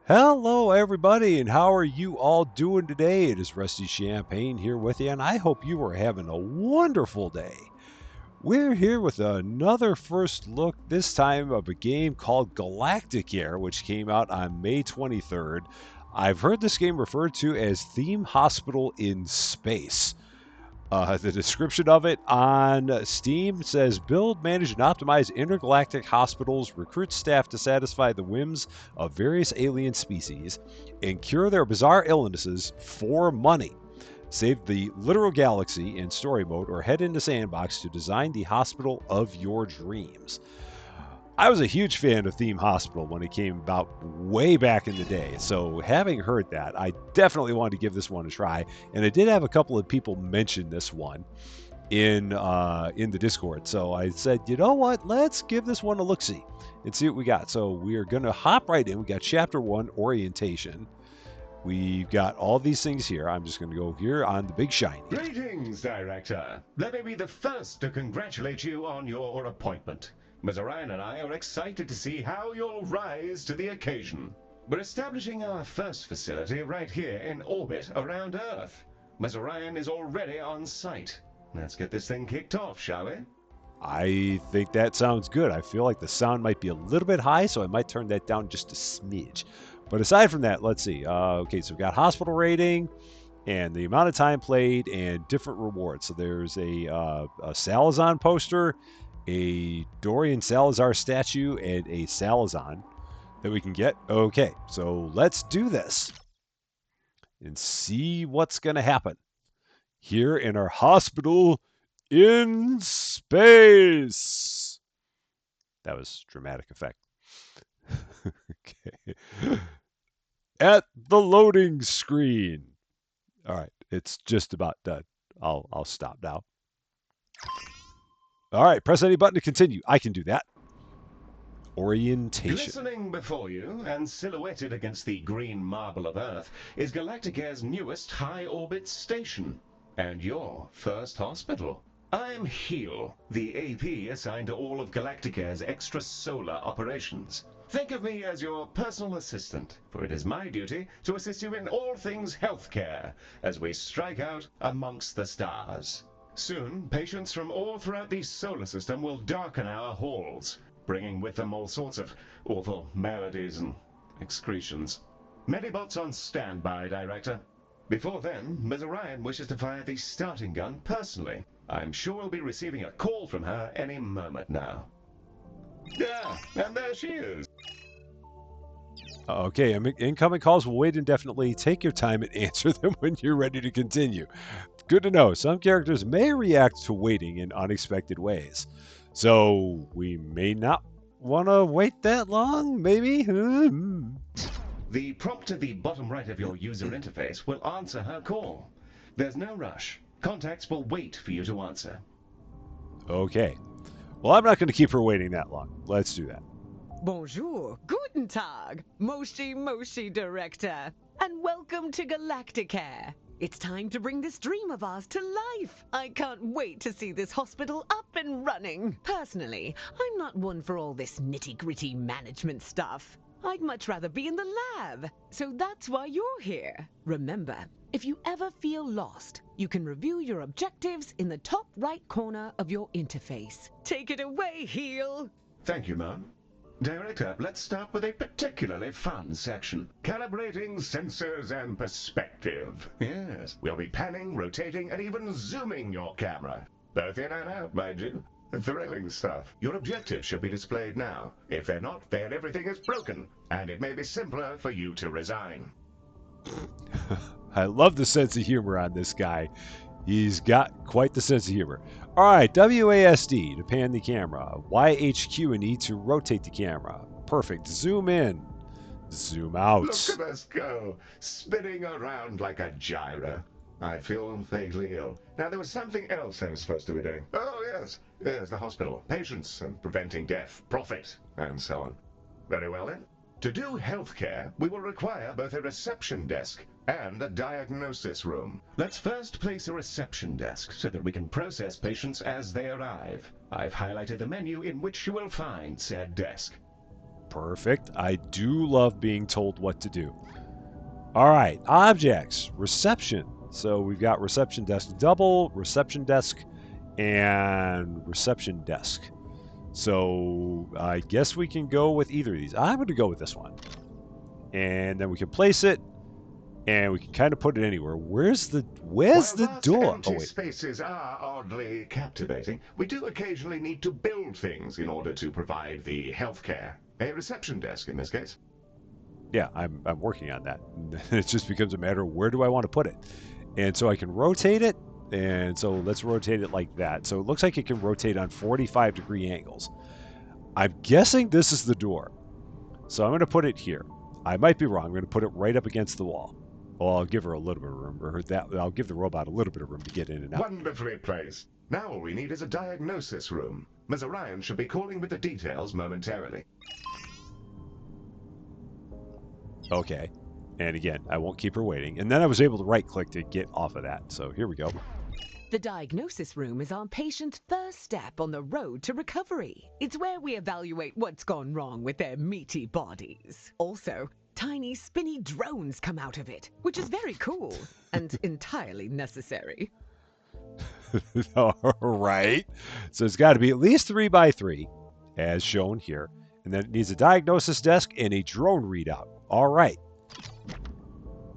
Hello, everybody, and how are you all doing today? It is Rusty Champagne here with you, and I hope you are having a wonderful day. We're here with another first look, this time of a game called Galacticare, which came out on May 23rd. I've heard this game referred to as Theme Hospital in Space. The description of it on Steam says build, manage, and optimize intergalactic hospitals, recruit staff to satisfy the whims of various alien species, and cure their bizarre illnesses for money. Save the literal galaxy in story mode or head into Sandbox to design the hospital of your dreams. I was a huge fan of Theme Hospital when it came about way back in the day. So having heard that, I definitely wanted to give this one a try. And I did have a couple of people mention this one in the Discord. So I said, you know what? Let's give this one a look-see and see what we got. So we are going to hop right in. We got Chapter 1, Orientation. We've got all these things here. I'm just going to go here on the big shiny. Greetings, Director. Let me be the first to congratulate you on your appointment. Ms. Orion and I are excited to see how you'll rise to the occasion. We're establishing our first facility right here in orbit around Earth. Ms. Orion is already on site. Let's get this thing kicked off, shall we? I think that sounds good. I feel like the sound might be a little bit high, so I might turn that down just a smidge. But aside from that, let's see. Okay, so we've got hospital rating and the amount of time played and different rewards. So there's a Salazar poster, a Dorian Salazar statue, and a Salazar that we can get. Okay, so let's do this and see what's going to happen here in our hospital in space. That was dramatic effect. Okay. At the loading screen. All right, it's just about done. I'll stop now. All right, press any button to continue. I can do that. Orientation. Glistening before you and silhouetted against the green marble of Earth is Galacticare's newest high-orbit station and your first hospital. I'm Heel, the AP assigned to all of Galacticare's extrasolar operations. Think of me as your personal assistant, for it is my duty to assist you in all things healthcare as we strike out amongst the stars. Soon, patients from all throughout the solar system will darken our halls, bringing with them all sorts of awful maladies and excretions. Medibots on standby, Director. Before then, Ms. Orion wishes to fire the starting gun personally. I'm sure we'll be receiving a call from her any moment now. Yeah, and there she is. Okay, incoming calls will wait indefinitely. Take your time and answer them when you're ready to continue. Good to know. Some characters may react to waiting in unexpected ways. So we may not want to wait that long, maybe? The prompt at the bottom right of your user interface will answer her call. There's no rush. Contacts will wait for you to answer. Okay. Well, I'm not going to keep her waiting that long. Let's do that. Bonjour, guten Tag, Moshi Director, and welcome to Galacticare. It's time to bring this dream of ours to life. I can't wait to see this hospital up and running. Personally, I'm not one for all this nitty-gritty management stuff. I'd much rather be in the lab, so that's why you're here. Remember, if you ever feel lost, you can review your objectives in the top right corner of your interface. Take it away, Heel. Thank you, Mom. Director, let's start with a particularly fun section. Calibrating sensors and perspective. Yes, we'll be panning, rotating, and even zooming your camera. Both in and out, mind you. Thrilling stuff. Your objectives should be displayed now. If they're not, then everything is broken, and it may be simpler for you to resign. I love the sense of humor on this guy. He's got quite the sense of humor. All right, WASD to pan the camera. YHQ and E to rotate the camera. Perfect. Zoom in. Zoom out. Look at us go, spinning around like a gyro. I feel vaguely ill. Now, there was something else I was supposed to be doing. Oh, yes. Yes, the hospital. Patients and preventing death, profit, and so on. Very well, then. To do healthcare, we will require both a reception desk and a diagnosis room. Let's first place a reception desk so that we can process patients as they arrive. I've highlighted the menu in which you will find said desk. Perfect. I do love being told what to do. All right, objects, reception. So we've got reception desk double, reception desk, and reception desk. So I guess we can go with either of these. I'm going to go with this one. And then we can place it, and we can kind of put it anywhere. Where's the While vast door? empty Oh, wait. spaces are oddly captivating, we do occasionally need to build things in order to provide the healthcare. A reception desk, in this case. Yeah, I'm working on that. It just becomes a matter of where do I want to put it. And so I can rotate it. And so let's rotate it like that. So it looks like it can rotate on 45-degree angles. I'm guessing this is the door. So I'm going to put it here. I might be wrong. I'm going to put it right up against the wall. Well, I'll give her a little bit of room. Or I'll give the robot a little bit of room to get in and out. Wonderfully placed. Now all we need is a diagnosis room. Ms. Orion should be calling with the details momentarily. Okay. And again, I won't keep her waiting. And then I was able to right-click to get off of that. So here we go. The diagnosis room is our patient's first step on the road to recovery. It's where we evaluate what's gone wrong with their meaty bodies. Also, tiny spinny drones come out of it, which is very cool and entirely necessary. All right. So it's got to be at least 3x3, as shown here. And then it needs a diagnosis desk and a drone readout. All right.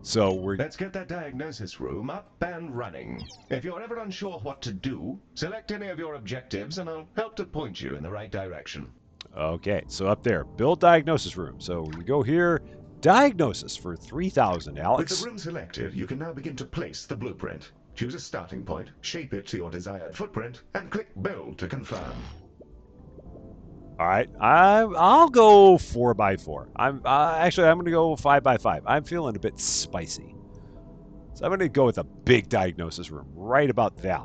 So Let's get that diagnosis room up and running. If you're ever unsure what to do, select any of your objectives and I'll help to point you in the right direction. Okay, so up there, build diagnosis room. So we go here, diagnosis for 3,000, Alex. With the room selected, you can now begin to place the blueprint. Choose a starting point, shape it to your desired footprint, and click Build to confirm. All right, I'll go 4x4. I'm going to go 5x5. I'm feeling a bit spicy, so I'm going to go with a big diagnosis room right about there.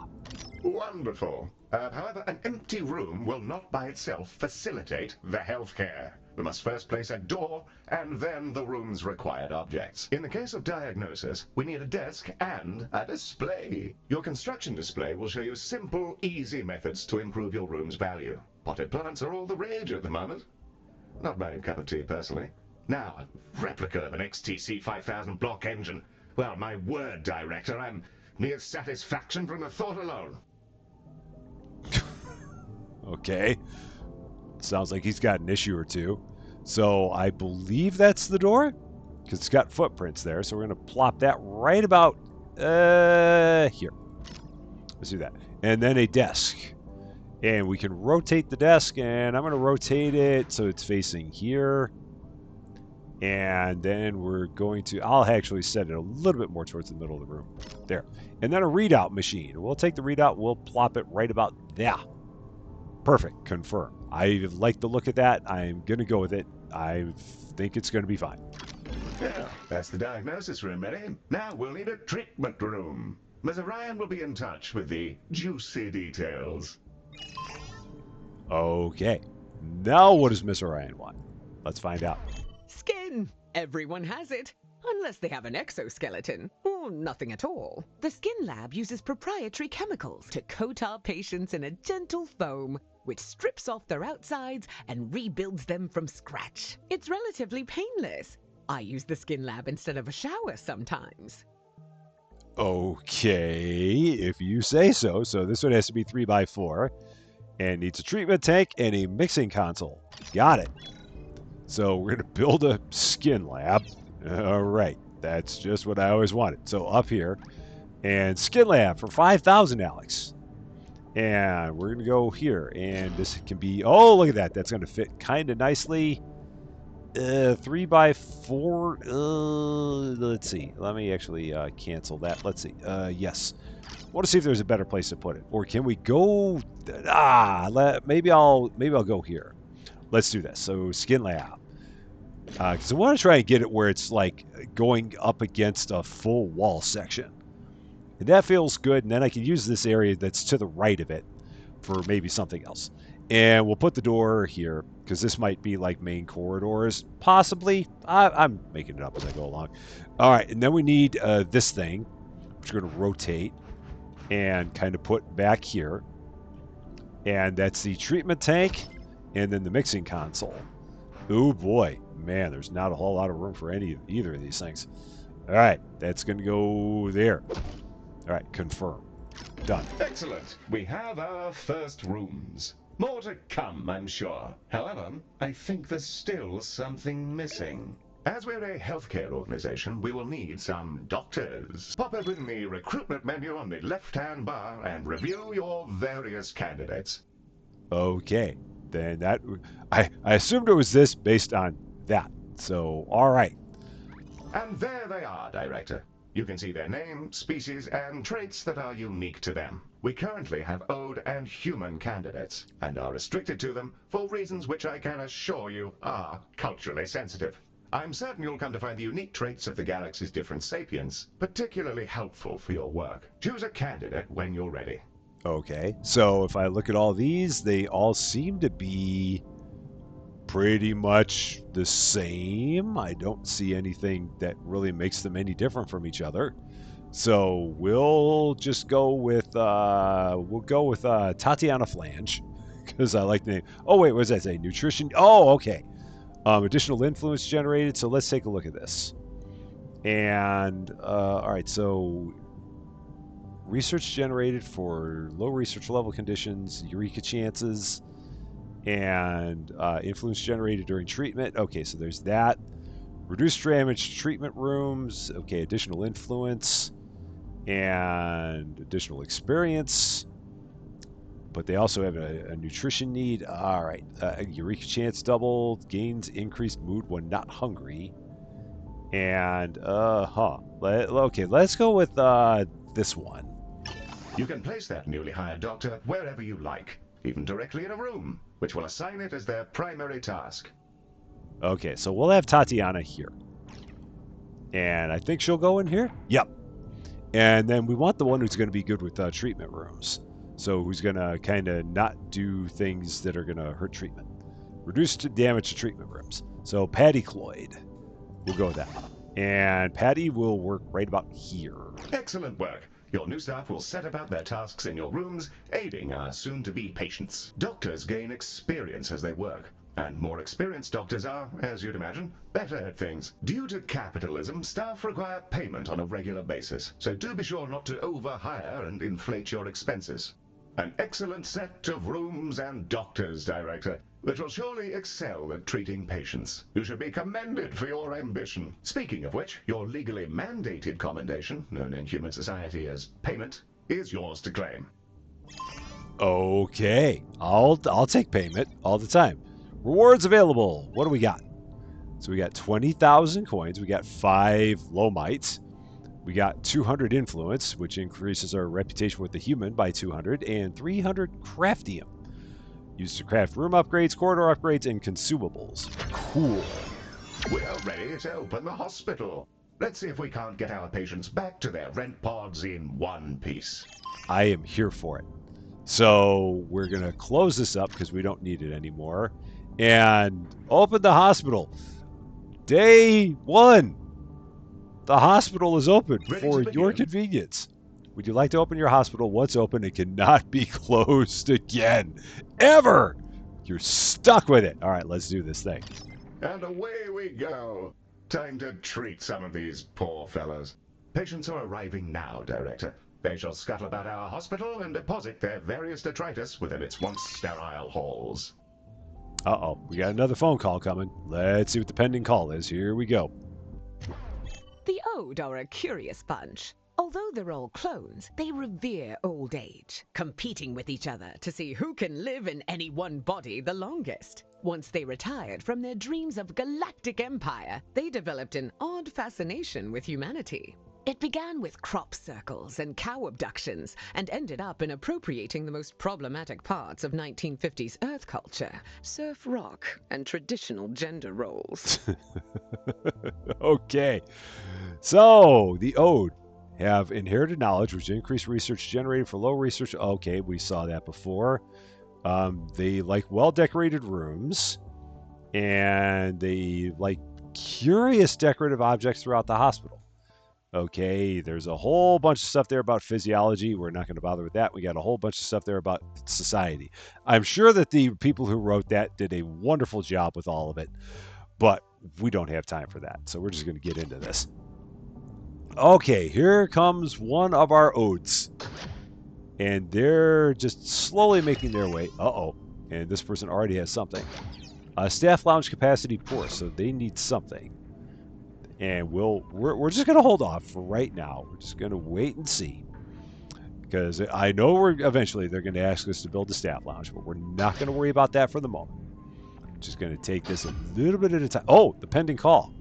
Wonderful. However, an empty room will not by itself facilitate the healthcare. We must first place a door and then the room's required objects. In the case of diagnosis, we need a desk and a display. Your construction display will show you simple, easy methods to improve your room's value. Potted plants are all the rage at the moment. Not my cup of tea, personally. Now, a replica of an XTC 5000 block engine. Well, my word, Director, I'm mere satisfaction from the thought alone. Okay. Sounds like he's got an issue or two. So I believe that's the door, because it's got footprints there. So we're going to plop that right about here. Let's do that. And then a desk. And we can rotate the desk, and I'm going to rotate it so it's facing here. And then we're going to, I'll actually set it a little bit more towards the middle of the room. There. And then a readout machine. We'll take the readout, we'll plop it right about there. Perfect. Confirm. I like the look of that. I'm going to go with it. I think it's going to be fine. Yeah, that's the diagnosis room, ready? Now we'll need a treatment room. Ms. Orion will be in touch with the juicy details. Okay. Now what does Miss Orion want? Let's find out. Skin! Everyone has it. Unless they have an exoskeleton, or nothing at all. The Skin Lab uses proprietary chemicals to coat our patients in a gentle foam, which strips off their outsides and rebuilds them from scratch. It's relatively painless. I use the Skin Lab instead of a shower sometimes. Okay, if you say so. So this one has to be 3x4. And needs a treatment tank and a mixing console. Got it. So we're going to build a skin lab. All right. That's just what I always wanted. So up here. And skin lab for 5,000, Alex. And we're going to go here. And this can be... Oh, look at that. That's going to fit kind of nicely. 3x4. Let's see. Let me actually cancel that. Let's see. Yes. I want to see if there's a better place to put it. Or can we go... maybe I'll go here. Let's do this. So skin lab. Because I want to try and get it where it's like going up against a full wall section. And that feels good. And then I can use this area that's to the right of it for maybe something else. And we'll put the door here because this might be like main corridors. Possibly. I'm making it up as I go along. All right. And then we need this thing, which we're going to rotate and kind of put back here. And that's the treatment tank and then the mixing console. Oh boy, man, there's not a whole lot of room for either of these things. All right, that's going to go there. All right, confirm. Done. Excellent. We have our first rooms. More to come, I'm sure. However, I think there's still something missing. As we're a healthcare organization, we will need some doctors. Pop open the recruitment menu on the left-hand bar and review your various candidates. Okay, then I assumed it was this based on that. So, all right. And there they are, Director. You can see their name, species, and traits that are unique to them. We currently have Ode and human candidates, and are restricted to them for reasons which I can assure you are culturally sensitive. I'm certain you'll come to find the unique traits of the galaxy's different sapiens particularly helpful for your work. Choose a candidate when you're ready. Okay, so if I look at all these, they all seem to be pretty much the same. I don't see anything that really makes them any different from each other. So we'll just go with Tatiana Flange because I like the name. Oh wait, what does that say? Nutrition. Oh, okay. Additional influence generated. So let's take a look at this. And all right, so research generated for low research level conditions, eureka chances, and influence generated during treatment. Okay, so there's that. Reduced damage to treatment rooms. Okay, additional influence and additional experience. But they also have a nutrition need. All right, eureka chance doubled. Gains increased mood when not hungry. And okay, let's go with this one. You can place that newly hired doctor wherever you like, even directly in a room, which will assign it as their primary task. Okay, so we'll have Tatiana here. And I think she'll go in here? Yep. And then we want the one who's going to be good with treatment rooms. So who's going to kind of not do things that are going to hurt treatment. Reduced damage to treatment rooms. So Patty Cloyd. We'll go with that. And Patty will work right about here. Excellent work. Your new staff will set about their tasks in your rooms, aiding our soon-to-be patients. Doctors gain experience as they work, and more experienced doctors are, as you'd imagine, better at things. Due to capitalism, staff require payment on a regular basis, so do be sure not to overhire and inflate your expenses. An excellent set of rooms and doctors, Director, which will surely excel at treating patients. You should be commended for your ambition. Speaking of which, your legally mandated commendation, known in human society as payment, is yours to claim. Okay, I'll take payment all the time. Rewards available. What do we got? So we got 20,000 coins. We got 5 Lomites. We got 200 influence, which increases our reputation with the human by 200, and 300 craftium. Used to craft room upgrades, corridor upgrades, and consumables. Cool. We're ready to open the hospital. Let's see if we can't get our patients back to their rent pods in one piece. I am here for it. So we're going to close this up because we don't need it anymore. And open the hospital. Day 1. The hospital is open for your convenience. Would you like to open your hospital? Once open, it cannot be closed again. Ever! You're stuck with it. All right, let's do this thing. And away we go. Time to treat some of these poor fellows. Patients are arriving now, Director. They shall scuttle about our hospital and deposit their various detritus within its once sterile halls. Uh-oh, we got another phone call coming. Let's see what the pending call is. Here we go. The Ode are a curious bunch. Although they're all clones, they revere old age, competing with each other to see who can live in any one body the longest. Once they retired from their dreams of galactic empire, they developed an odd fascination with humanity. It began with crop circles and cow abductions, and ended up in appropriating the most problematic parts of 1950s Earth culture, surf rock, and traditional gender roles. Okay, so the Ode have inherited knowledge, which increased research generated for low research. Okay, we saw that before. They like well-decorated rooms, and they like curious decorative objects throughout the hospital. Okay, there's a whole bunch of stuff there about physiology. We're not going to bother with that. We got a whole bunch of stuff there about society. I'm sure that the people who wrote that did a wonderful job with all of it, but we don't have time for that. So we're just going to get into this. Okay, here comes one of our odes. And they're just slowly making their way. Uh-oh. And this person already has something. Staff lounge capacity poor, so they need something. And we're just going to hold off for right now. We're just going to wait and see. Because I know eventually they're going to ask us to build a staff lounge, but we're not going to worry about that for the moment. We're just going to take this a little bit at a time. Oh, the pending call.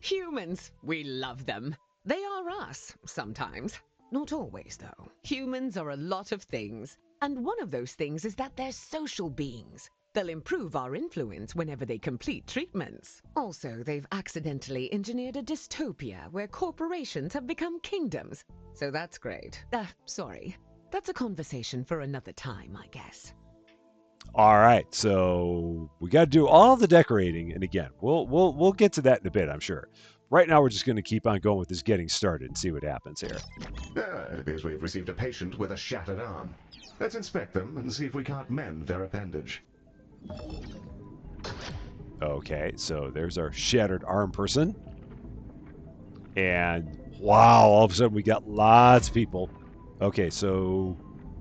Humans, we love them. They are us, sometimes. Not always, though. Humans are a lot of things. And one of those things is that they're social beings. They'll improve our influence whenever they complete treatments. Also, they've accidentally engineered a dystopia where corporations have become kingdoms. So that's great. Sorry. That's a conversation for another time, I guess. All right, so we got to do all the decorating, and again, we'll get to that in a bit, I'm sure. Right now, we're just going to keep on going with this getting started and see what happens here. It appears we've received a patient with a shattered arm. Let's inspect them and see if we can't mend their appendage. Okay, so there's our shattered arm person, and wow, all of a sudden we got lots of people. Okay, so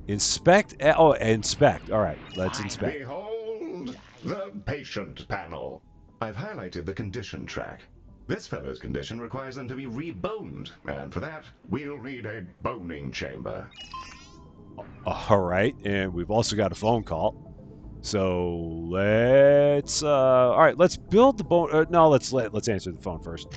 inspect. Oh, inspect. All right, let's inspect. Behold the patient panel. I've highlighted the condition track. This fellow's condition requires them to be reboned, and for that, we'll need a boning chamber. All right, and we've also got a phone call. So let's. All right, let's build the bone. No, let's answer the phone first.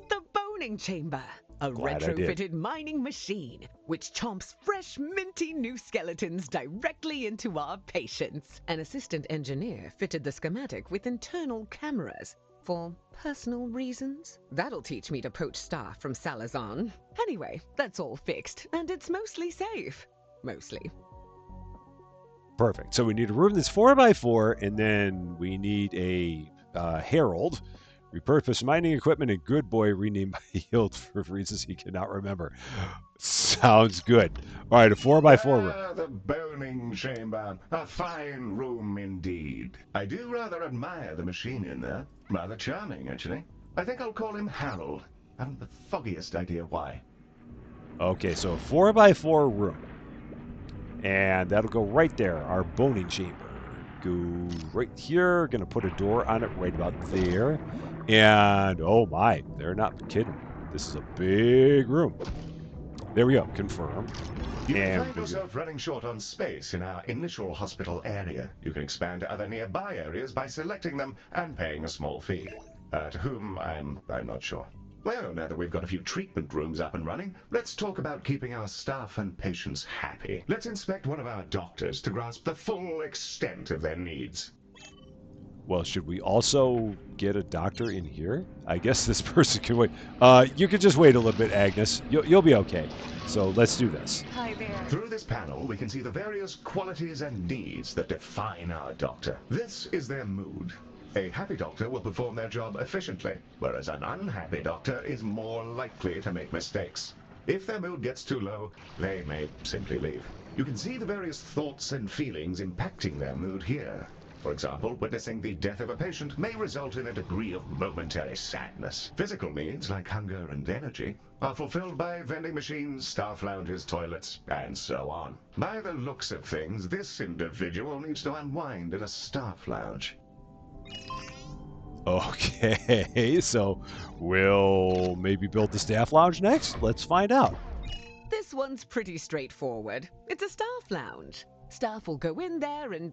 The boning chamber. A Glad I did. retrofitted mining machine, which chomps fresh, minty new skeletons directly into our patients. An assistant engineer fitted the schematic with internal cameras for personal reasons. That'll teach me to poach staff from Salazan. Anyway, that's all fixed, and it's mostly safe. Mostly. Perfect. So we need a room that's 4x4, and then we need a herald. Repurpose mining equipment and good boy renamed by Yield for reasons he cannot remember. Sounds good. All right, a 4x4 room. The boning chamber. A fine room indeed. I do rather admire the machine in there. Rather charming, actually. I think I'll call him Harold. I haven't the foggiest idea why. Okay, so a 4x4 room. And that'll go right there, our boning chamber. Go right here. Gonna put a door on it right about there. And oh my, they're not kidding. This is a big room. There we go, confirm. You can find yourself running short on space in our initial hospital area. You can expand to other nearby areas by selecting them and paying a small fee. To whom, I'm not sure. Well, now that we've got a few treatment rooms up and running, let's talk about keeping our staff and patients happy. Let's inspect one of our doctors to grasp the full extent of their needs. Well, should we also get a doctor in here? I guess this person can wait. You can just wait a little bit, Agnes. You'll be okay. So let's do this. Hi there. Through this panel, we can see the various qualities and needs that define our doctor. This is their mood. A happy doctor will perform their job efficiently, whereas an unhappy doctor is more likely to make mistakes. If their mood gets too low, they may simply leave. You can see the various thoughts and feelings impacting their mood here. For example, witnessing the death of a patient may result in a degree of momentary sadness. Physical needs, like hunger and energy, are fulfilled by vending machines, staff lounges, toilets, and so on. By the looks of things, this individual needs to unwind in a staff lounge. Okay, so we'll maybe build the staff lounge next? Let's find out. This one's pretty straightforward. It's a staff lounge. Staff will go in there and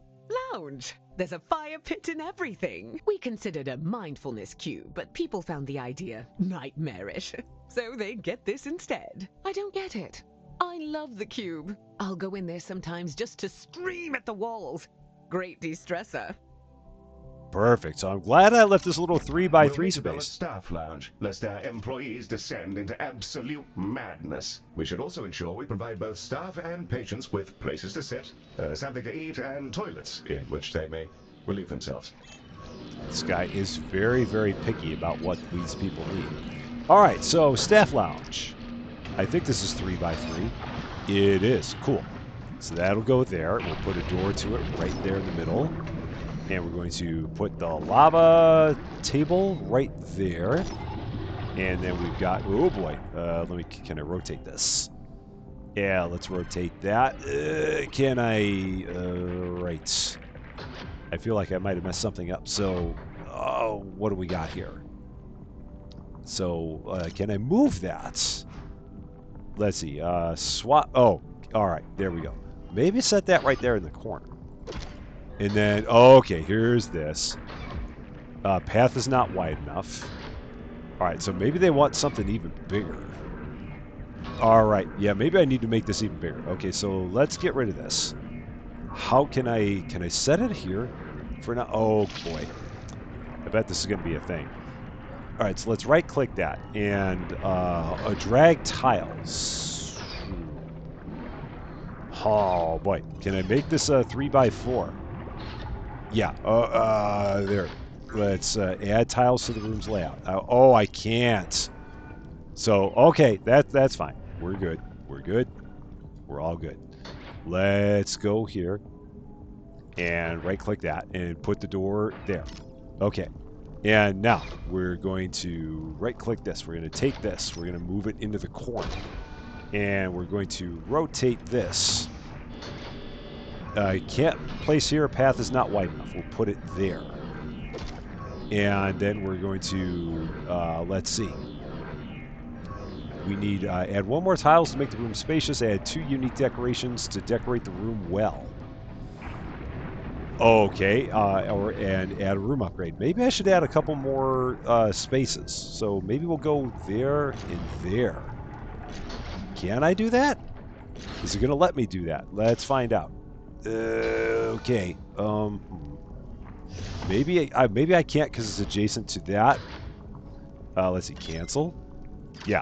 lounge. There's a fire pit and everything. We considered a mindfulness cube, but people found the idea nightmarish. So they get this instead. I don't get it. I love the cube. I'll go in there sometimes just to scream at the walls. Great de-stressor. Perfect. So I'm glad I left this little 3x3 We'll need to build a space. staff lounge, lest our employees descend into absolute madness. We should also ensure we provide both staff and patients with places to sit, something to eat, and toilets in which they may relieve themselves. This guy is very, very picky about what these people need. All right, so staff lounge. I think this is 3x3. It is. Cool. So that'll go there. We'll put a door to it right there in the middle. And we're going to put the lava table right there. And then we've got, oh boy, can I rotate this? Yeah, let's rotate that. Can I, right. I feel like I might have messed something up. So, what do we got here? So, can I move that? Let's see, swap, oh, all right, there we go. Maybe set that right there in the corner. And then, okay, here's this. Path is not wide enough. All right, so maybe they want something even bigger. All right, yeah, maybe I need to make this even bigger. Okay, so let's get rid of this. How can I set it here for now? Oh boy, I bet this is gonna be a thing. All right, so let's right click that and drag tiles. Oh boy, can I make this a 3x4? Yeah, there. Let's add tiles to the room's layout. Oh, I can't. So, okay, that's fine. We're good. We're good. We're all good. Let's go here and right-click that and put the door there. Okay. And now we're going to right-click this. We're going to take this. We're going to move it into the corner. And we're going to rotate this. Can't place here. Path is not wide enough. We'll put it there. And then we're going to, let's see. We need add one more tiles to make the room spacious. Add 2 unique decorations to decorate the room well. Okay, and add a room upgrade. Maybe I should add a couple more spaces. So maybe we'll go there and there. Can I do that? Is it going to let me do that? Let's find out. Okay. Maybe I can't because it's adjacent to that. Let's see. Cancel. Yeah.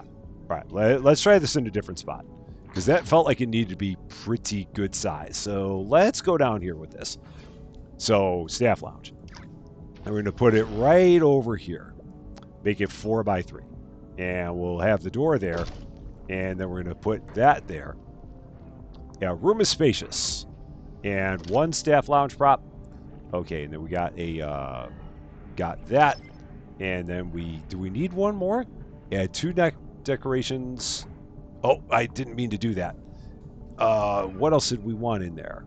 All right. Let's try this in a different spot because that felt like it needed to be pretty good size. So let's go down here with this. So staff lounge. And we're going to put it right over here. Make it 4x3. And we'll have the door there. And then we're going to put that there. Yeah, room is spacious. And 1 staff lounge prop. Okay, and then we got a got that. And then do we need one more? Add 2 decorations. Oh, I didn't mean to do that. What else did we want in there?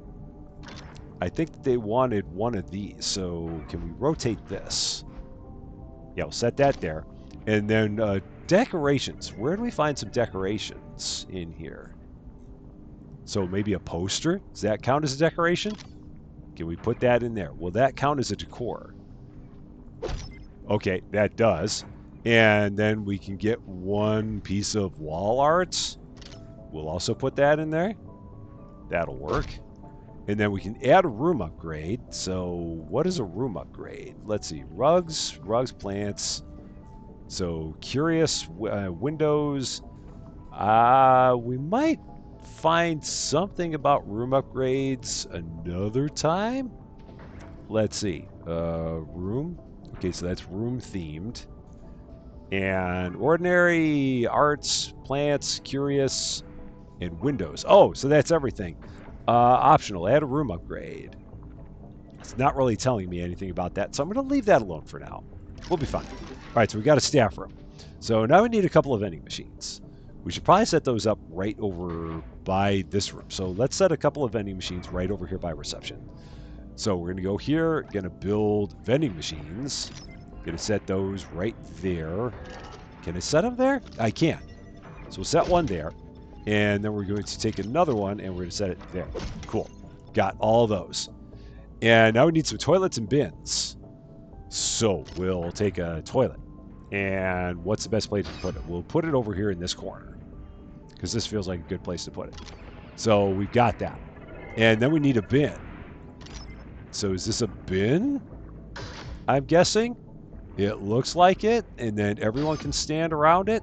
I think they wanted one of these. So can we rotate this? Yeah, we'll set that there. And then decorations. Where do we find some decorations in here? So maybe a poster? Does that count as a decoration? Can we put that in there? Will that count as a decor? Okay, that does. And then we can get 1 piece of wall art. We'll also put that in there. That'll work. And then we can add a room upgrade. So what is a room upgrade? Let's see. Rugs, plants. So curious windows. We might find something about room upgrades another time. Let's see. Room. Okay, so that's room themed. And ordinary, arts, plants, curious, and windows. Oh, so that's everything. Optional, add a room upgrade. It's not really telling me anything about that, so I'm going to leave that alone for now. We'll be fine. All right, so we got a staff room. So now we need a couple of vending machines. We should probably set those up right over by this room. So let's set a couple of vending machines right over here by reception. So we're going to go here, going to build vending machines. Going to set those right there. Can I set them there? I can. So we'll set one there. And then we're going to take another one and we're going to set it there. Cool. Got all those. And now we need some toilets and bins. So we'll take a toilet. And what's the best place to put it? We'll put it over here in this corner. Because this feels like a good place to put it. So we've got that. And then we need a bin. So is this a bin? I'm guessing. It looks like it. And then everyone can stand around it.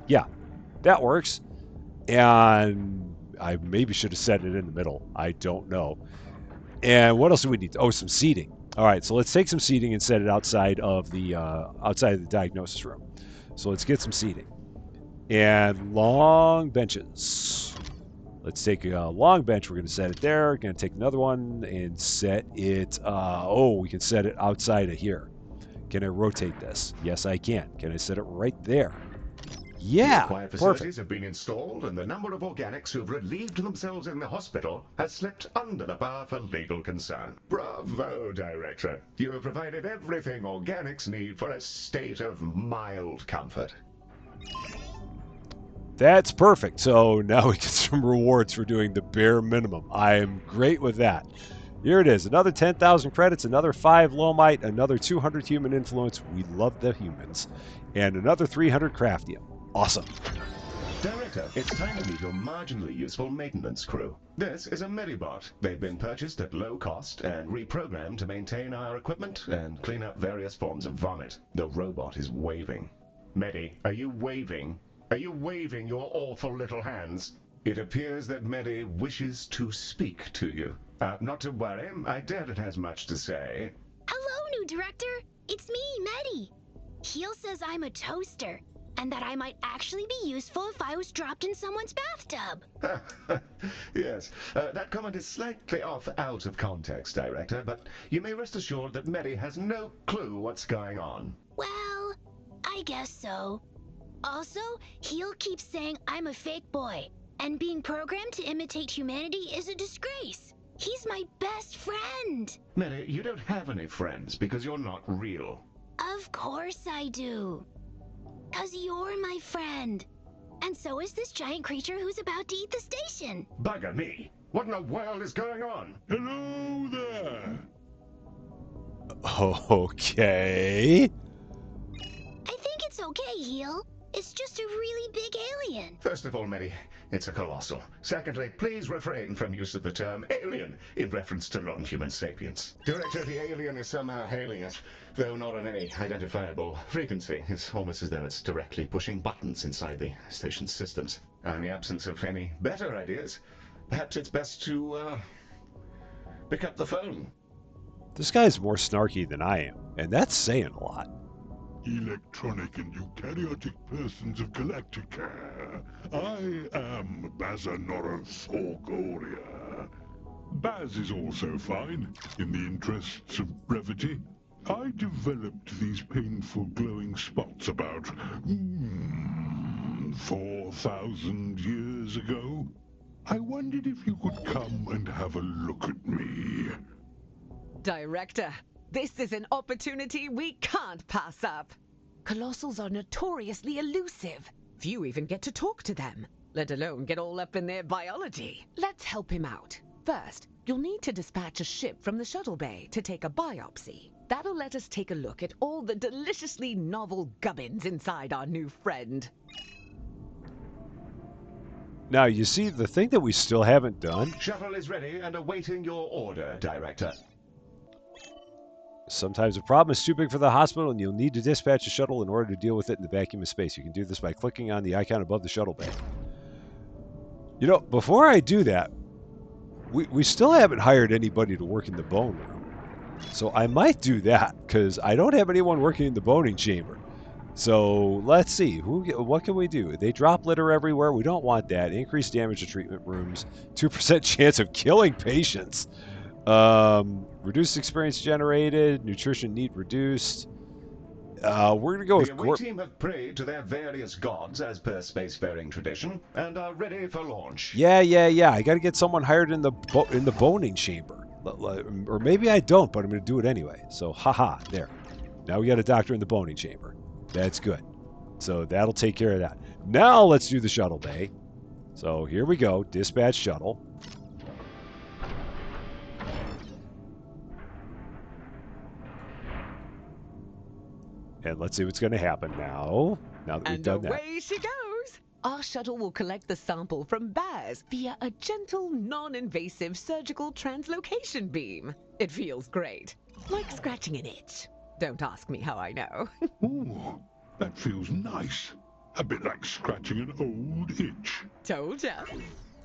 Yeah, that works. And I maybe should have set it in the middle. I don't know. And what else do we need? Oh, some seating. All right, so let's take some seating and set it outside of the diagnosis room. So let's get some seating and long benches. Let's take a long bench. We're going to set it there. We're going to take another one and set it. We can set it outside of here. Can I rotate this? Yes, I can. Can I set it right there? The Yeah, required facilities perfect. have been installed, and the number of organics who have relieved themselves in the hospital has slipped under the bar for legal concern. Bravo, Director. You have provided everything organics need for a state of mild comfort. That's perfect. So now we get some rewards for doing the bare minimum. I am great with that. Here it is. Another 10,000 credits, another 5 Lomite, another 200 human influence. We love the humans. And another 300 craftium. Awesome. Director, it's time to meet your marginally useful maintenance crew. This is a Medibot. They've been purchased at low cost and reprogrammed to maintain our equipment and clean up various forms of vomit. The robot is waving. Medi, are you waving? Are you waving your awful little hands? It appears that Medi wishes to speak to you. Not to worry, I doubt it has much to say. Hello, new director. It's me, Medi. Heel says I'm a toaster, and that I might actually be useful if I was dropped in someone's bathtub. Yes, that comment is slightly out of context, Director, but you may rest assured that Medi has no clue what's going on. Well, I guess so. Also, Heel keeps saying I'm a fake boy, and being programmed to imitate humanity is a disgrace. He's my best friend. Medi, you don't have any friends because you're not real. Of course I do. 'Cause you're my friend. And so is this giant creature who's about to eat the station. Bugger me! What in the world is going on? Hello there! Okay. I think it's okay, Heel. It's just a really big alien. First of all, Medi, it's a colossal. Secondly, please refrain from use of the term alien in reference to non-human sapiens. Director, the alien is somehow hailing us, though not on any identifiable frequency. It's almost as though it's directly pushing buttons inside the station's systems. In the absence of any better ideas, perhaps it's best to, pick up the phone. This guy's more snarky than I am, and that's saying a lot. Electronic and eukaryotic persons of Galacticare. I am Bazanoros Orgoria. Baz is also fine, in the interests of brevity. I developed these painful glowing spots about 4,000 years ago. I wondered if you could come and have a look at me. Director, this is an opportunity we can't pass up. Colossals are notoriously elusive. Few even get to talk to them, let alone get all up in their biology. Let's help him out. First, you'll need to dispatch a ship from the shuttle bay to take a biopsy. That'll let us take a look at all the deliciously novel gubbins inside our new friend. Now, you see, the thing that we still haven't done, Shuttle is ready and awaiting your order, Director. sometimes a problem is too big for the hospital and you'll need to dispatch a shuttle in order to deal with it in the vacuum of space. You can do this by clicking on the icon above the shuttle bay. You know, before I do that, we still haven't hired anybody to work in the bone room. So I might do that, because I don't have anyone working in the boning chamber. So let's see, what can we do? They drop litter everywhere. We don't want that. Increased damage to treatment rooms. 2% chance of killing patients. Reduced experience generated. Nutrition need reduced. We're going to go The with away team have prayed to their various gods as per spacefaring tradition and are ready for launch. Yeah. I got to get someone hired in the boning chamber. Or maybe I don't, but I'm going to do it anyway. So, haha, there. Now we got a doctor in the boning chamber. That's good. So that'll take care of that. Now let's do the shuttle bay. So here we go. Dispatch shuttle. And let's see what's going to happen now. Now that we've And done that. away she goes! Our shuttle will collect the sample from Baz via a gentle, non-invasive surgical translocation beam. It feels great. Like scratching an itch. Don't ask me how I know. Ooh, that feels nice. A bit like scratching an old itch. Told ya.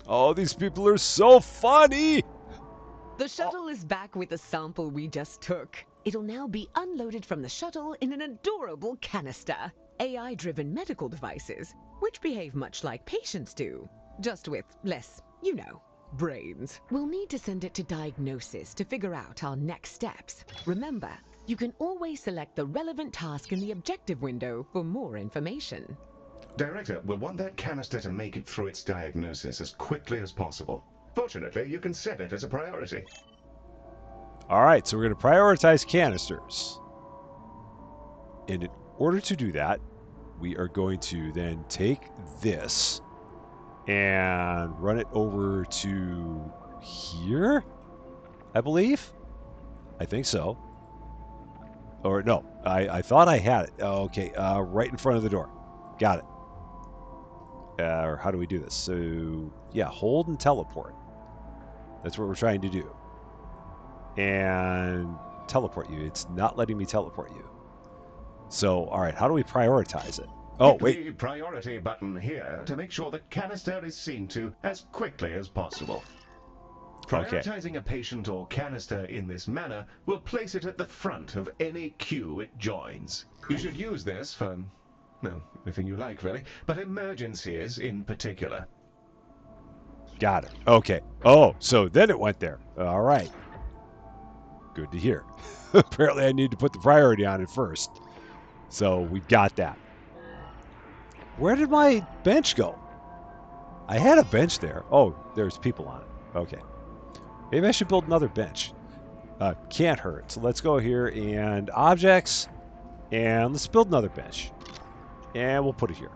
Oh, these people are so funny! The shuttle is back with the sample we just took. It'll now be unloaded from the shuttle in an adorable canister. AI-driven medical devices, which behave much like patients do, just with less, brains. We'll need to send it to diagnosis to figure out our next steps. Remember, you can always select the relevant task in the objective window for more information. Director, we'll want that canister to make it through its diagnosis as quickly as possible. Fortunately, you can set it as a priority. All right, so we're going to prioritize canisters. And in order to do that, we are going to then take this and run it over to here, I believe. I think so. Or no, I thought I had it. Oh, okay, right in front of the door. Got it. Or how do we do this? So, yeah, hold and teleport. That's what we're trying to do. And teleport you. It's not letting me teleport you. So, all right, how do we prioritize it? Oh, Hit wait. the priority button here to make sure the canister is seen to as quickly as possible. Okay. Prioritizing a patient or canister in this manner will place it at the front of any queue it joins. You should use this for, well, everything you like, really, but emergencies in particular. Got it. Okay. Oh, so then it went there. All right. Good to hear. Apparently I need to put the priority on it first. So we got that. Where did my bench go? I had a bench there. Oh, there's people on it. Okay. Maybe I should build another bench. Can't hurt. So let's go here and objects. And let's build another bench. And we'll put it here.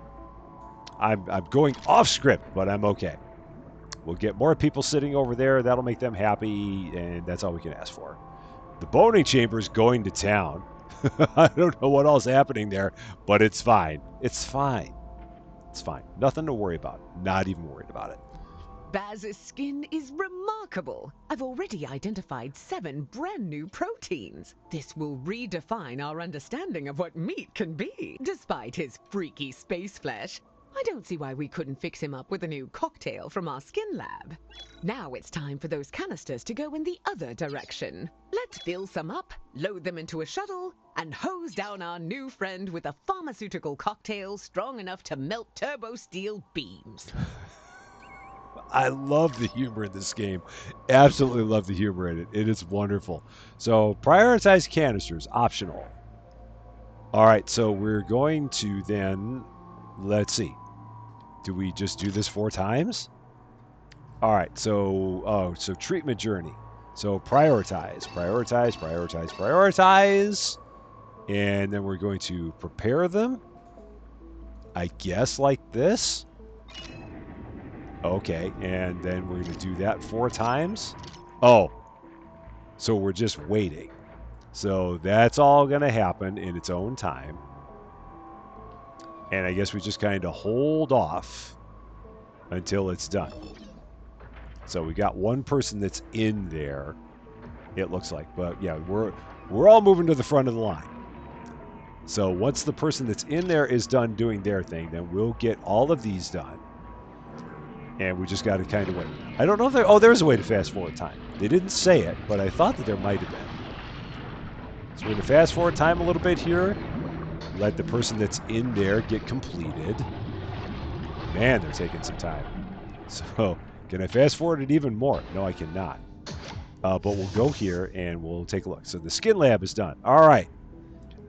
I'm going off script, but I'm okay. We'll get more people sitting over there. That'll make them happy, and that's all we can ask for. The boning chamber is going to town. I don't know what else is happening there, but it's fine. It's fine. It's fine. Nothing to worry about. Not even worried about it. Baz's skin is remarkable. I've already identified 7 brand new proteins. This will redefine our understanding of what meat can be. Despite his freaky space flesh, I don't see why we couldn't fix him up with a new cocktail from our skin lab. Now it's time for those canisters to go in the other direction. Let's fill some up, load them into a shuttle, and hose down our new friend with a pharmaceutical cocktail strong enough to melt turbo steel beams. I love the humor in this game. Absolutely love the humor in it. It is wonderful. So prioritize canisters, optional. All right, so we're going to then, let's see. Do we just do this 4 times? All right, so treatment journey. So prioritize. And then we're going to prepare them. I guess like this. Okay, and then we're going to do that 4 times. Oh, so we're just waiting. So that's all going to happen in its own time. And I guess we just kind of hold off until it's done. So we got one person that's in there, it looks like. But yeah, we're all moving to the front of the line. So once the person that's in there is done doing their thing, then we'll get all of these done. And we just got to kind of wait. I don't know if there's a way to fast forward time. They didn't say it, but I thought that there might have been. So we're going to fast forward time a little bit here. Let the person that's in there get completed. Man, they're taking some time. So can I fast forward it even more? No, I cannot. But we'll go here and we'll take a look. So the skin lab is done. All right.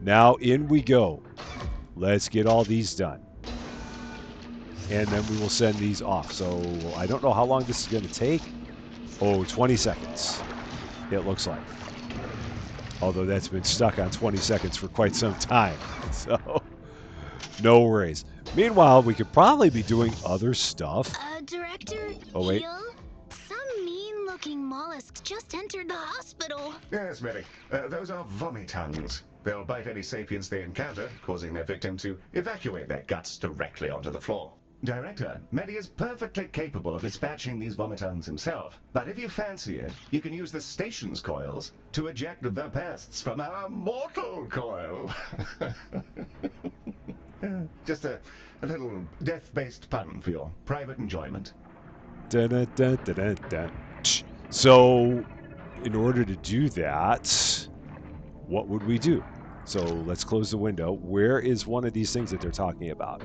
Now in we go. Let's get all these done. And then we will send these off. So I don't know how long this is going to take. Oh, 20 seconds. It looks like. Although that's been stuck on 20 seconds for quite some time. So no worries. Meanwhile, we could probably be doing other stuff. Director? Oh, wait. Heel? Some mean-looking mollusks just entered the hospital. Yes, Medic. Those are vomitons. They'll bite any sapiens they encounter, causing their victim to evacuate their guts directly onto the floor. Director, Medi is perfectly capable of dispatching these vomitons himself, but if you fancy it, you can use the station's coils to eject the pests from our mortal coil. Just a little death-based pun for your private enjoyment. Dun, dun, dun, dun, dun. So in order to do that, what would we do? So let's close the window. Where is one of these things that they're talking about?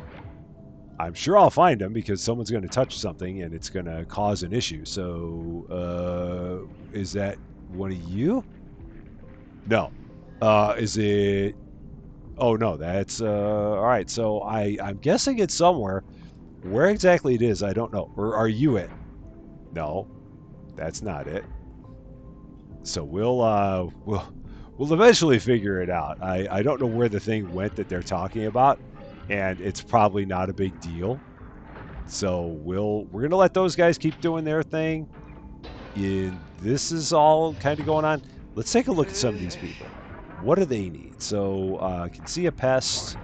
I'm sure I'll find them because someone's going to touch something and it's going to cause an issue. So, is that one of you? No. Is it? Oh no, that's all right. So I'm guessing it's somewhere. Where exactly it is, I don't know. Or are you it? No, that's not it. So we'll eventually figure it out. I don't know where the thing went that they're talking about, and it's probably not a big deal. So we're gonna let those guys keep doing their thing. And this is all kind of going on. Let's take a look at some of these people. What do they need? So I can see a pest.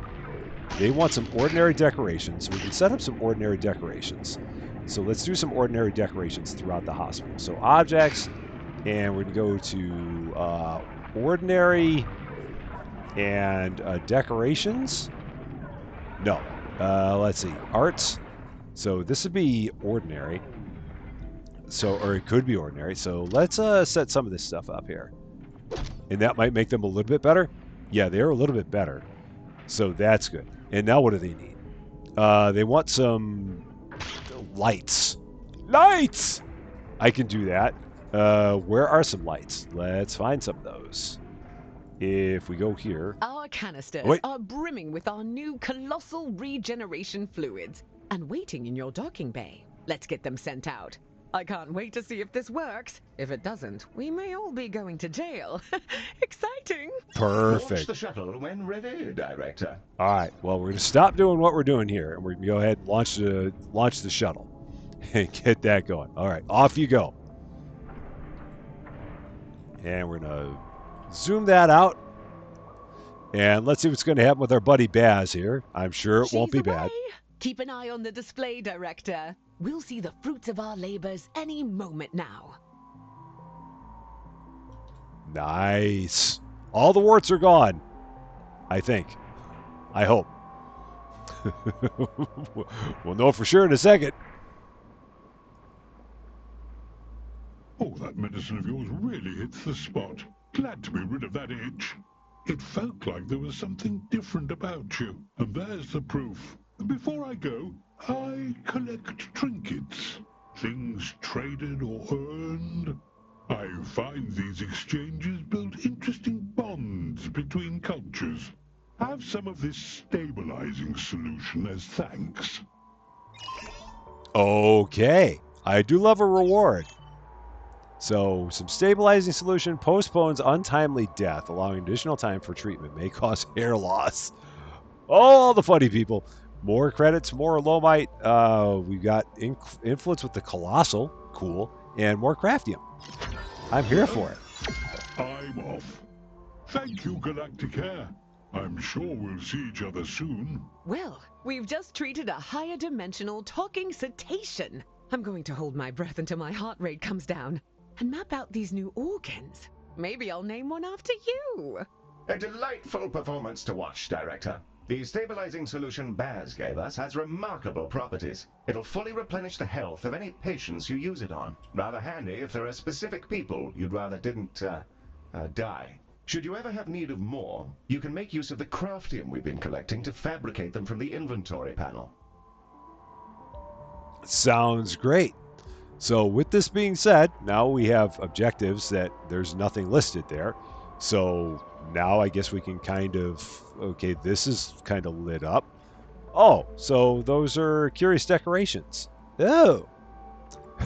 They want some ordinary decorations. We can set up some ordinary decorations. So let's do some ordinary decorations throughout the hospital. So objects, and we're going to go to ordinary and decorations. No. Let's see. Arts. So this would be ordinary. So, or it could be ordinary. So let's set some of this stuff up here. And that might make them a little bit better. Yeah, they're a little bit better. So that's good. And now what do they need? They want some lights. Lights! I can do that. Where are some lights? Let's find some of those. If we go here. Our canisters Wait. are brimming with our new colossal regeneration fluids and waiting in your docking bay. Let's get them sent out. I can't wait to see if this works. If it doesn't, we may all be going to jail. Exciting! Launch Perfect. the shuttle when ready, Director. All right. Well, we're going to stop doing what we're doing here, and we're going to go ahead and launch the shuttle and get that going. All right. Off you go. And we're going to zoom that out. And let's see what's going to happen with our buddy Baz here. I'm sure it won't be She's bad. away. Keep an eye on the display, Director. We'll see the fruits of our labors any moment now. Nice. All the warts are gone. I think. I hope. We'll know for sure in a second. Oh, that medicine of yours really hits the spot. Glad to be rid of that itch. It felt like there was something different about you, and there's the proof. Before I go, I collect trinkets, things traded or earned. I find these exchanges build interesting bonds between cultures. Have some of this stabilizing solution as thanks. Okay. I do love a reward. So, some stabilizing solution postpones untimely death, allowing additional time for treatment. May cause hair loss. All the funny people. More credits, more Lomite. We've got influence with the Colossal. Cool. And more Craftium. I'm here for it. I'm off. Thank you, Galacticare. I'm sure we'll see each other soon. Well, we've just treated a higher dimensional talking cetacean. I'm going to hold my breath until my heart rate comes down and map out these new organs. Maybe I'll name one after you. A delightful performance to watch, Director. The stabilizing solution Baz gave us has remarkable properties. It'll fully replenish the health of any patients you use it on. Rather handy if there are specific people you'd rather didn't, die. Should you ever have need of more, you can make use of the craftium we've been collecting to fabricate them from the inventory panel. Sounds great. So with this being said, now we have objectives that there's nothing listed there. So now I guess we can kind of, okay, this is kind of lit up. Oh, so those are curious decorations. Oh.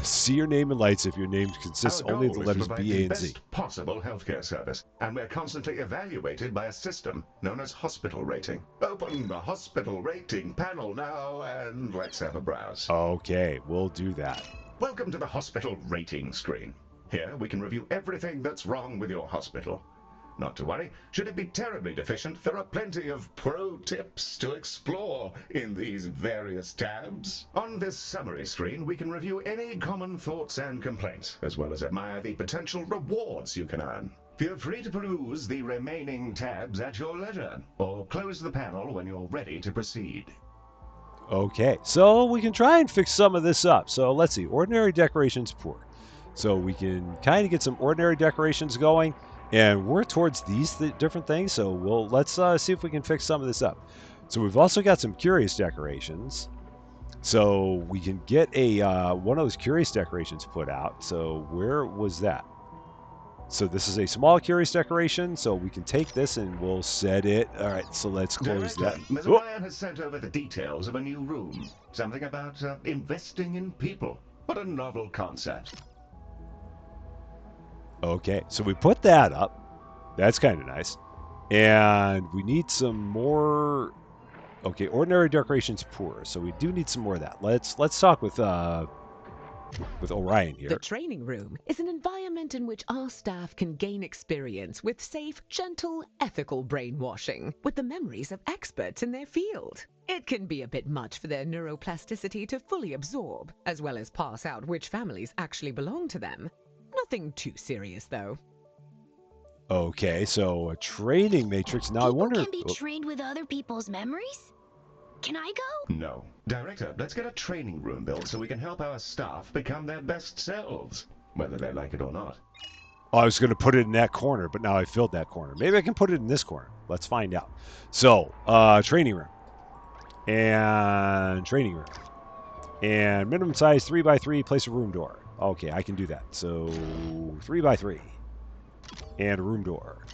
See your name in lights if your name consists Our only of goal the is to letters provide B, the A, and Z. best possible healthcare service, and we're constantly evaluated by a system known as hospital rating. Open the hospital rating panel now, and let's have a browse. Okay, we'll do that. Welcome to the hospital rating screen. Here we can review everything that's wrong with your hospital. Not to worry, should it be terribly deficient, there are plenty of pro tips to explore in these various tabs. On this summary screen, we can review any common thoughts and complaints, as well as admire the potential rewards you can earn. Feel free to peruse the remaining tabs at your leisure, or close the panel when you're ready to proceed. Okay, so we can try and fix some of this up. So let's see. Ordinary decorations, poor. So we can kind of get some ordinary decorations going, and we're towards these different things. So let's see if we can fix some of this up. So we've also got some curious decorations. So we can get a one of those curious decorations put out. So where was that? So this is a small curious decoration. So we can take this and we'll set it. All right. So let's close Director, that. Ms. Oh, Ryan has sent over the details of a new room. Something about investing in people. What a novel concept. okay. So we put that up. That's kind of nice. And we need some more. Okay, ordinary decorations poor. So we do need some more of that. Let's talk with Orion The here. training room is an environment in which our staff can gain experience with safe, gentle, ethical brainwashing with the memories of experts in their field. It can be a bit much for their neuroplasticity to fully absorb, as well as pass out which families actually belong to them. Nothing too serious, though. Okay, so a training matrix. Now I People wonder. can be trained with other people's memories? Can I go? No. Director, let's get a training room built so we can help our staff become their best selves, whether they like it or not. Oh, I was going to put it in that corner, but now I filled that corner. Maybe I can put it in this corner. Let's find out. So, training room. And training room. And minimum size 3x3, place a room door. Okay, I can do that. So, 3x3. And a room door.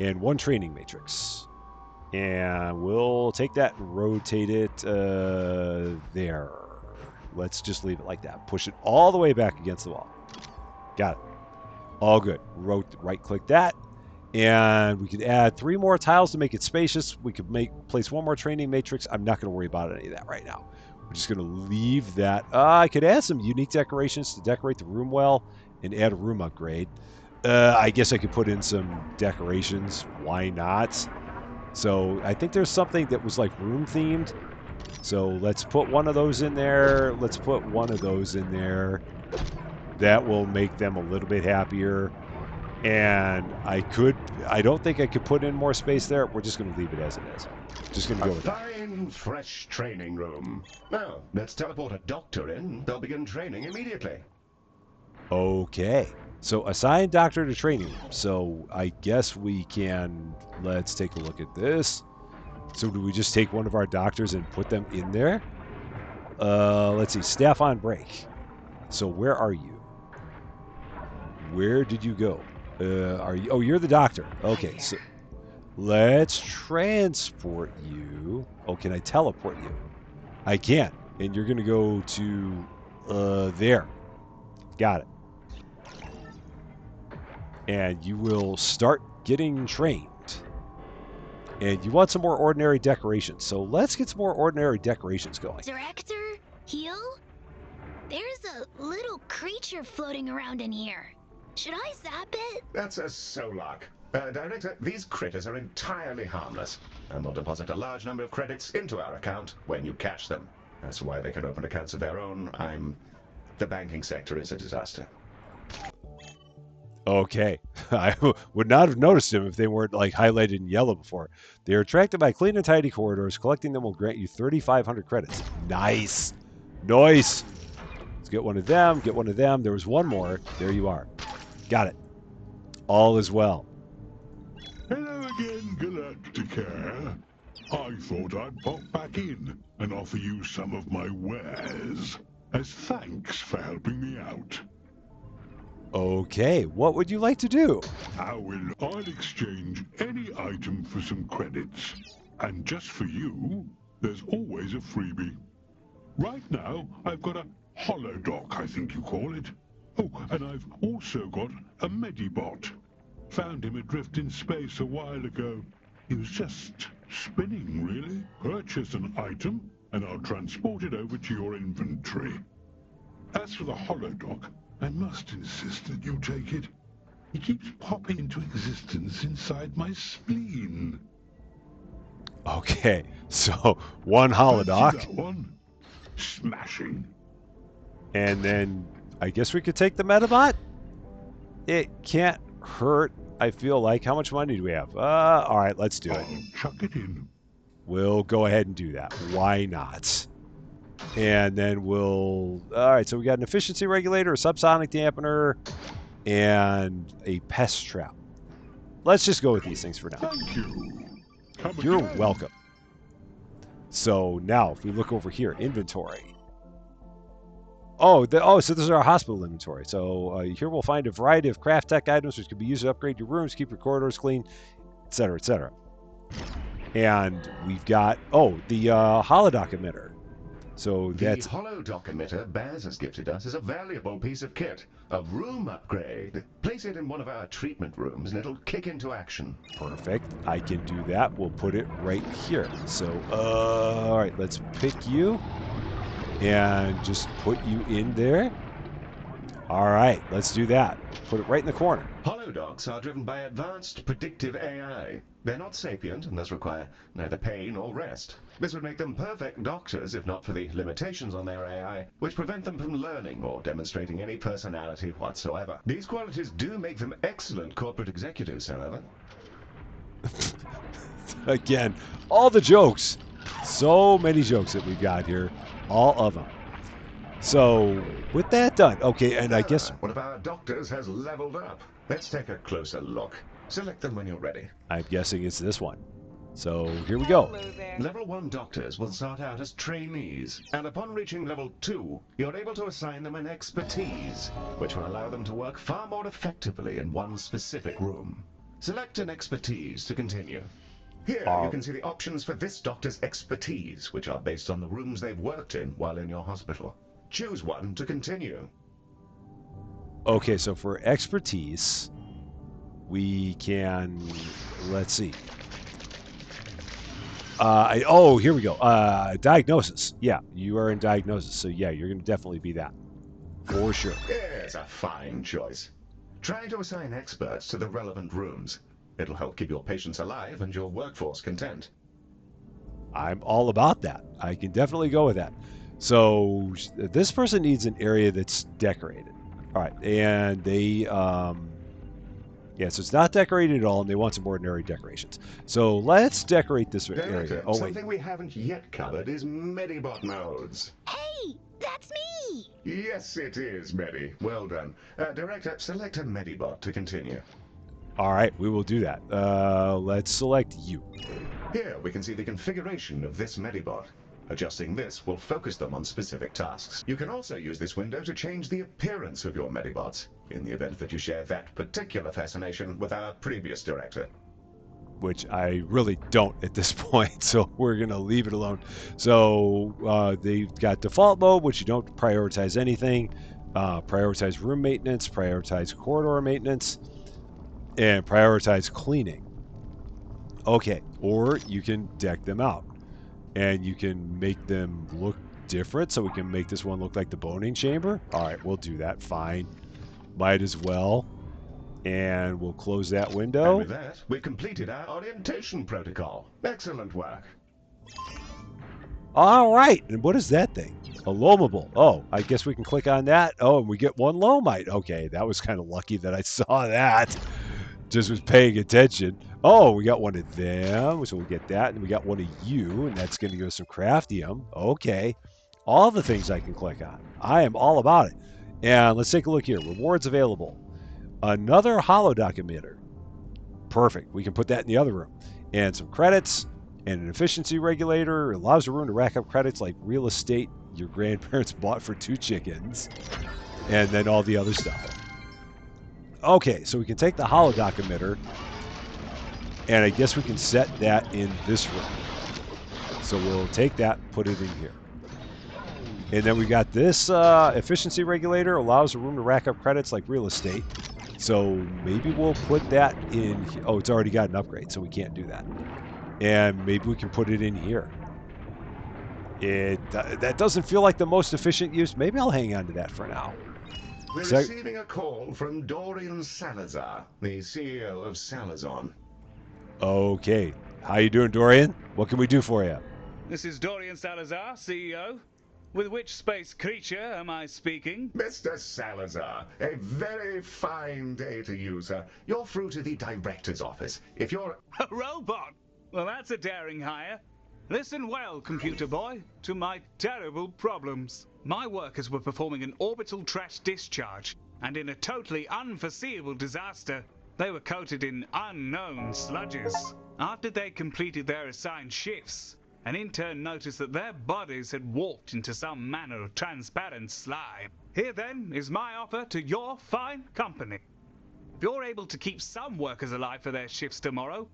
And one training matrix. And we'll take that and rotate it there. Let's just leave it like that. Push it all the way back against the wall. Got it. All good. Right-click that. And we could add 3 more tiles to make it spacious. We could place 1 more training matrix. I'm not going to worry about any of that right now. We're just going to leave that. I could add some unique decorations to decorate the room well and add a room upgrade. I guess I could put in some decorations. Why not? So I think there's something that was like room themed. So let's put one of those in there. Let's put one of those in there. That will make them a little bit happier. And I don't think I could put in more space there. We're just going to leave it as it is. Just going to A go with that. fine, fresh training room. Now, let's teleport a doctor in. They'll begin training immediately. Okay. So assign doctor to training room. So I guess we can, let's take a look at this. So do we just take one of our doctors and put them in there? Let's see, staff on break. So where are you? Where did you go? Are you? Oh, you're the doctor. Okay, so let's transport you. Oh, can I teleport you? I can. And you're gonna go to there. Got it. And you will start getting trained. And you want some more ordinary decorations. So let's get some more ordinary decorations going. Director? Heal? There's a little creature floating around in here. Should I zap it? That's a Solok. Director, these critters are entirely harmless, and will deposit a large number of credits into our account when you catch them. That's why they can open accounts of their own. The banking sector is a disaster. Okay. I would not have noticed them if they weren't like highlighted in yellow before. They are attracted by clean and tidy corridors. Collecting them will grant you 3,500 credits. Nice. Nice. Let's get one of them. Get one of them. There was one more. There you are. Got it. All is well. Hello again, Galacticare. I thought I'd pop back in and offer you some of my wares as thanks for helping me out. Okay. What would you like to do? I'll exchange any item for some credits. And just for you, there's always a freebie. Right now, I've got a holodoc, I think you call it. Oh, and I've also got a Medibot. Found him adrift in space a while ago. He was just spinning, really. Purchase an item, and I'll transport it over to your inventory. As for the holodoc, I must insist that you take it. He keeps popping into existence inside my spleen. Okay. So one Fancy holodoc. that one? Smashing. And then I guess we could take the Metabot. It can't hurt, I feel like. How much money do we have? All right, let's do it. I'll chuck it in. We'll go ahead and do that. Why not? And then we'll... All right, so we got an efficiency regulator, a subsonic dampener, and a pest trap. Let's just go with these things for now. Thank you. Come You're again. welcome. So now, if we look over here, inventory. So this is our hospital inventory. So here we'll find a variety of craft tech items which can be used to upgrade your rooms, keep your corridors clean, etc., etc. And we've got, the holodoc emitter. So that's... The holodoc emitter Baz has gifted us is a valuable piece of kit. A room upgrade. Place it in one of our treatment rooms and it'll kick into action. Perfect. I can do that. We'll put it right here. So, all right, let's pick you and just put you in there. All right, let's do that. Put it right in the corner. Holodocs are driven by advanced predictive AI. They're not sapient and thus require neither pay nor rest. This would make them perfect doctors if not for the limitations on their AI, which prevent them from learning or demonstrating any personality whatsoever. These qualities do make them excellent corporate executives, however. Again, all the jokes. So many jokes that we've got here. All of them. So, with that done, okay, and I guess... One of our doctors has leveled up. Let's take a closer look. Select them when you're ready. I'm guessing it's this one. So, here we go. Hello there. Level 1 doctors will start out as trainees, and upon reaching level 2, you're able to assign them an expertise, which will allow them to work far more effectively in one specific room. Select an expertise to continue. Here, you can see the options for this doctor's expertise, which are based on the rooms they've worked in while in your hospital. Choose one to continue. Okay, so for expertise, we can... Let's see. Here we go. Diagnosis. Yeah, you are in diagnosis. So yeah, you're going to definitely be that. For sure. Yes, a fine choice. Try to assign experts to the relevant rooms. It'll help keep your patients alive and your workforce content. I'm all about that. I can definitely go with that. So this person needs an area that's decorated. All right, and they... so it's not decorated at all, and they want some ordinary decorations. So let's decorate this area. Director, Oh, wait. something we haven't yet covered is Medibot modes. Hey, that's me! Yes, it is, Medi. Well done. Director, select a Medibot to continue. All right, we will do that. Let's select you. Here, we can see the configuration of this Medibot. Adjusting this will focus them on specific tasks. You can also use this window to change the appearance of your Medibots, in the event that you share that particular fascination with our previous director. Which I really don't at this point, so we're going to leave it alone. So they've got default mode, which you don't prioritize anything. Prioritize room maintenance, prioritize corridor maintenance, and prioritize cleaning. Okay, or you can deck them out. And you can make them look different, so we can make this one look like the boning chamber. All right, we'll do that. Fine. Might as well. And we'll close that window. And with that, we've completed our orientation protocol. Excellent work. All right. And what is that thing? A loamable. Oh, I guess we can click on that. Oh, and we get one loamite. Okay, that was kind of lucky that I saw that. Just was paying attention. Oh, we got one of them, so we get that, and we got one of you, and that's going to give us some craftium. Okay, all the things I can click on. I am all about it. And let's take a look here. Rewards available. Another holodoc emitter. Perfect. We can put that in the other room. And some credits, and an efficiency regulator. It allows the room to rack up credits like real estate your grandparents bought for 2 chickens, and then all the other stuff. Okay, so we can take the holodoc emitter, and I guess we can set that in this room. So we'll take that, put it in here. And then we got this efficiency regulator, allows the room to rack up credits like real estate. So maybe we'll put that in. Oh, it's already got an upgrade, so we can't do that. And maybe we can put it in here. That doesn't feel like the most efficient use. Maybe I'll hang on to that for now. We're receiving a call from Dorian Salazar, the CEO of Salazon. Okay. How you doing, Dorian? What can we do for you? This is Dorian Salazar, CEO. With which space creature am I speaking? Mr. Salazar, a very fine day to you, sir. You're through to the director's office. If you're... A robot? Well, that's a daring hire. Listen well, computer boy, to my terrible problems. My workers were performing an orbital trash discharge, and in a totally unforeseeable disaster, they were coated in unknown sludges. After they completed their assigned shifts, an intern noticed that their bodies had warped into some manner of transparent slime. Here then is my offer to your fine company. If you're able to keep some workers alive for their shifts tomorrow,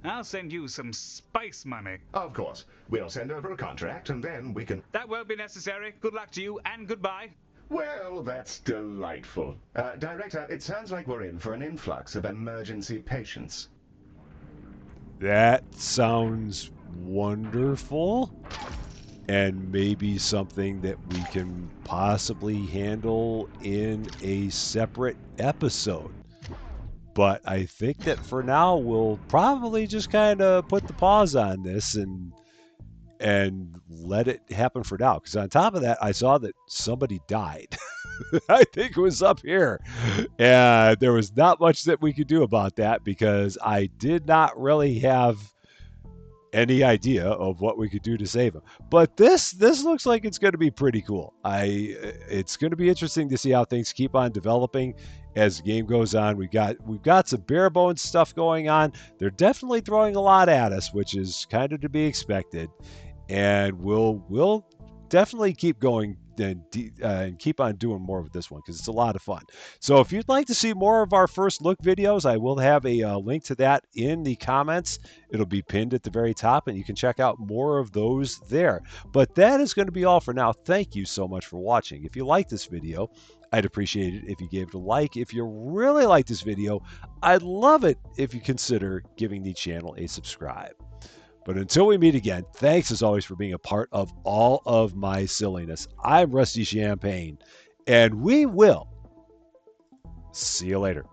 I'll send you some space money. Of course. We'll send over a contract and then we can... That won't be necessary. Good luck to you and goodbye. Well, that's delightful. Director, it sounds like we're in for an influx of emergency patients. That sounds wonderful, and maybe something that we can possibly handle in a separate episode. But I think that for now we'll probably just kind of put the pause on this and let it happen for now. Because on top of that, I saw that somebody died. I think it was up here. And there was not much that we could do about that because I did not really have any idea of what we could do to save him. But this looks like it's going to be pretty cool. It's going to be interesting to see how things keep on developing as the game goes on. We've got some bare bones stuff going on. They're definitely throwing a lot at us, which is kind of to be expected. And we'll definitely keep going and keep on doing more with this one because it's a lot of fun. So if you'd like to see more of our first look videos, I will have a link to that in the comments. It'll be pinned at the very top, and you can check out more of those there. But that is going to be all for now. Thank you so much for watching. If you like this video, I'd appreciate it if you gave it a like. If you really like this video, I'd love it if you consider giving the channel a subscribe. But until we meet again, thanks as always for being a part of all of my silliness. I'm Rusty Champagne, and we will see you later.